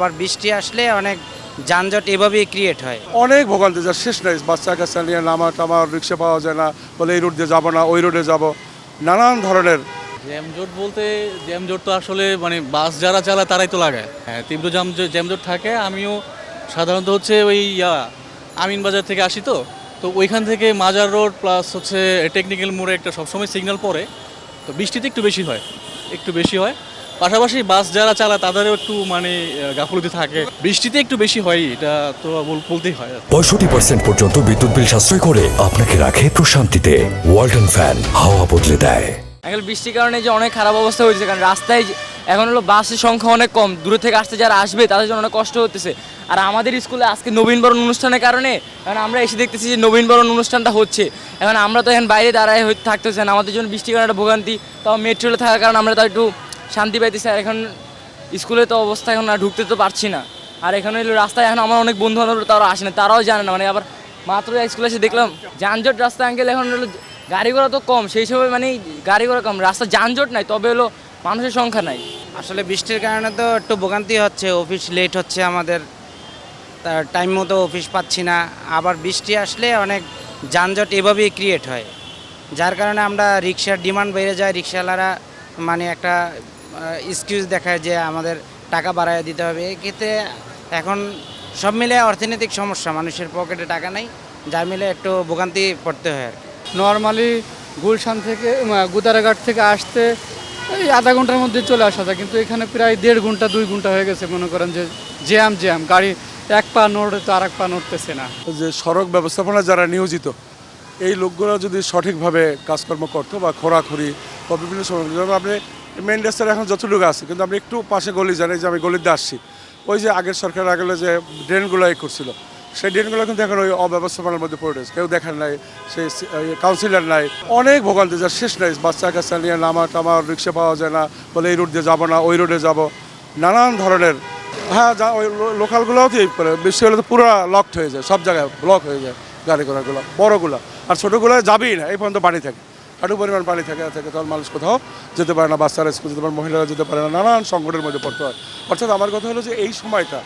আবার বৃষ্টি আসলে অনেক যানজট এভাবেই ক্রিয়েট হয়। অনেক ভোগান্তি যা শেষ নাই, বাচ্চা কাচ্চা নিয়ে নামা টামা, রিক্সা পাওয়া যায় না, বলে এই রুট দিয়ে যাবো না ওই রুটে যাব, নানান ধরনের। জ্যামজট বলতে জ্যামজট তো আসলে মানে বাস যারা চালায় তারাই তো লাগায়। হ্যাঁ, তীব্র জ্যামজট থাকে। আমিও সাধারণত হচ্ছে ওই আমিন বাজার থেকে আসি, তো ওইখান থেকে মাজার রোড প্লাস হচ্ছে টেকনিক্যাল মোড়ে একটা সবসময় সিগন্যাল পড়ে, তো বৃষ্টিতে একটু বেশি হয়। পাশাপাশি বাস যারা চালায় তাদেরও একটু মানে গাফলতি থাকে, বৃষ্টিতে একটু বেশি হয়, এটা তো বলতেই হয়। 65% পর্যন্ত বিদ্যুৎ বিল সাশ্রয় করে আপনাকে রাখে প্রশান্তিতে। ওয়ালটন ফ্যান হাওয়া বদলে দেয়। এখন বৃষ্টির কারণে যে অনেক খারাপ অবস্থা হয়েছে, কারণ রাস্তায় এখন হলো বাসের সংখ্যা অনেক কম, দূরে থেকে আসতে যারা আসবে তাদের জন্য অনেক কষ্ট হতেছে। আর আমাদের স্কুলে আজকে নবীনবরণ অনুষ্ঠানের কারণে এখন আমরা এসে দেখতেছি যে নবীনবরণ অনুষ্ঠানটা হচ্ছে, এখন আমরা তো এখন বাইরে দাঁড়ায় থাকতেছি না, আমাদের জন্য বৃষ্টির কারণে একটা ভোগান্তি। তাও মেট্রোলে থাকার কারণে আমরা তো একটু শান্তি পাইতেছি। আর এখন স্কুলে তো অবস্থা এখন আর ঢুকতে তো পারছি না। আর এখানে হলো রাস্তায় এখন আমার অনেক বন্ধু বান্ধব তারা আসে না, তারাও জানে না, মানে আবার মাত্র স্কুলে এসে দেখলাম যানজট রাস্তা আঙ্কেল। এখন হলো গাড়ি ঘোড়া তো কম, সেই সময় মানে গাড়ি ঘোড়া কম, রাস্তা যানজট নাই, তবে হলো মানুষের সংখ্যা নাই। আসলে বৃষ্টির কারণে তো একটু ভোগান্তি হচ্ছে, অফিস লেট হচ্ছে আমাদের, তার টাইম মতো অফিস পাচ্ছি না। আবার বৃষ্টি আসলে অনেক যানজট এভাবেই ক্রিয়েট হয়, যার কারণে আমরা রিক্সার ডিমান্ড বেড়ে যায়। রিক্সাওয়ালারা মানে একটা এক্সকিউজ দেখায় যে আমাদের টাকা বাড়ায় দিতে হবে। এক্ষেত্রে এখন সব মিলে অর্থনৈতিক সমস্যা, মানুষের পকেটে টাকা নেই, যার মিলে একটু ভোগান্তি পড়তে হয় আর কি। নর্মালি গুলশান থেকে গুদারাঘাট থেকে আসতে এই আধা ঘন্টার মধ্যে চলে আসা যায়, কিন্তু এখানে প্রায় 1.5 ঘন্টা 2 ঘন্টা হয়ে গেছে। মনে করেন যে জ্যাম গাড়ি এক পা নড়ে তো আর এক পা নড়তেছে না। যে সড়ক ব্যবস্থাপনা যারা নিয়োজিত, এই লোকগুলো যদি সঠিকভাবে কাজকর্ম করতো বা খোরাখুরি বা বিভিন্ন সময়, যেমন আপনি মেন রাস্তার এখন যতটুকু আছে, কিন্তু আপনি একটু পাশে গলি জানি যে আমি গলিতে আসছি, ওই যে আগের সরকার আগেলে যে ড্রেনগুলো করছিল, সেই ড্রেনগুলো কিন্তু এখন ওই অব্যবস্থাপনার মধ্যে পড়ে রয়েছে, কেউ দেখার নাই, সেই কাউন্সিলর নাই, অনেক ভোগান্তি যা শেষ নাই। বাচ্চা কাচ্চা নিয়ে নামা টামা, রিক্সা পাওয়া যায় না, বলে এই রুট দিয়ে যাবো না ওই রুটে যাব, নানান ধরনের। হ্যাঁ, যা ওই লোকালগুলোও তো বেশি হলে তো পুরো লকড হয়ে যায়, সব জায়গায় ব্লক হয়ে যায় গাড়ি ঘোড়াগুলো, বড়োগুলো। আর ছোটোগুলো যাবেই না, এই পর্যন্ত পানি থাকে, হাঁটু পরিমাণ পানি থাকে, তখন মানুষ কোথাও যেতে পারে না, বাচ্চারা স্কুল যেতে পারে, মহিলারা যেতে পারে না, নানান সংকটের মধ্যে পড়তে হয়। অর্থাৎ আমার কথা হলো যে এই সময়টা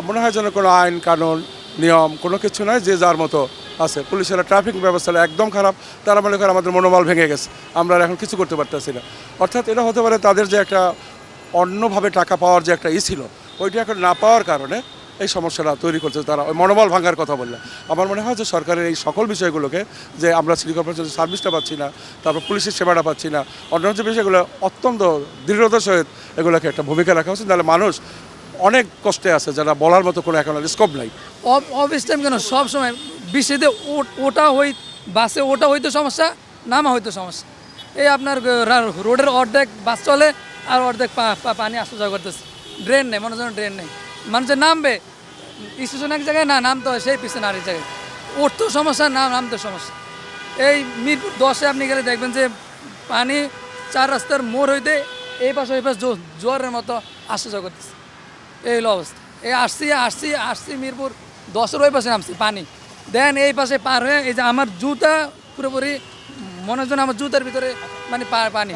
মনে হয় যেন কোনো আইন কানুন নিয়ম কোনো কিছু নয়, যে যার মতো আছে। পুলিশেরা ট্রাফিক ব্যবস্থা একদম খারাপ, তারা মনে করে আমাদের মনোবল ভেঙে গেছে, আমরা এখন কিছু করতে পারতেছি না। অর্থাৎ এটা হতে পারে তাদের যে একটা অন্যভাবে টাকা পাওয়ার যে একটা ছিল, ওইটা এখন না পাওয়ার কারণে এই সমস্যাটা তৈরি করছে। তারা ওই মনোবল ভাঙার কথা বললে আমার মনে হয় যে সরকারের এই সকল বিষয়গুলোকে, যে আমরা সিটি কর্পোরেশন সার্ভিসটা পাচ্ছি না, তারপর পুলিশের সেবাটা পাচ্ছি না, অন্যান্য যে বিষয়গুলো অত্যন্ত দৃঢ়তার সহিত এগুলোকে একটা ভূমিকা রাখা উচিত। তাহলে মানুষ অনেক কষ্টে আছে, যারা বলার মতো কোনো এখন স্কোপ নাই। অফিস টাইম কেন সব সময় বৃষ্টিতে ওটা বাসে ওটা হইতো সমস্যা, নামা হইতো সমস্যা। এই আপনার রোডের অর্ধেক বাস চলে আর অর্ধেক পানি আসা যাওয়া করতেছে, ড্রেন নেই, মনে ড্রেন নেই। মানুষের নামবে স্টেশন এক জায়গায়, না নামতে হয় সেই পিছনে আরেক জায়গায়, উঠতেও সমস্যা, নামতে সমস্যা। এই মিরপুর 10-এ আপনি গেলে দেখবেন যে পানি 4 রাস্তার মোড় হইতে এই পাশে ওই পাশ জোয়ারের মতো আসা যাওয়া করতেছে। এই হলো অবস্থা। এই আসছি মিরপুর 10-এর ওই পাশে নামছি, পানি দেন এই পাশে পার হয়ে এই যে আমার জুতা পুরোপুরি মনে হয় যেন আমার জুতার ভিতরে মানে পানি।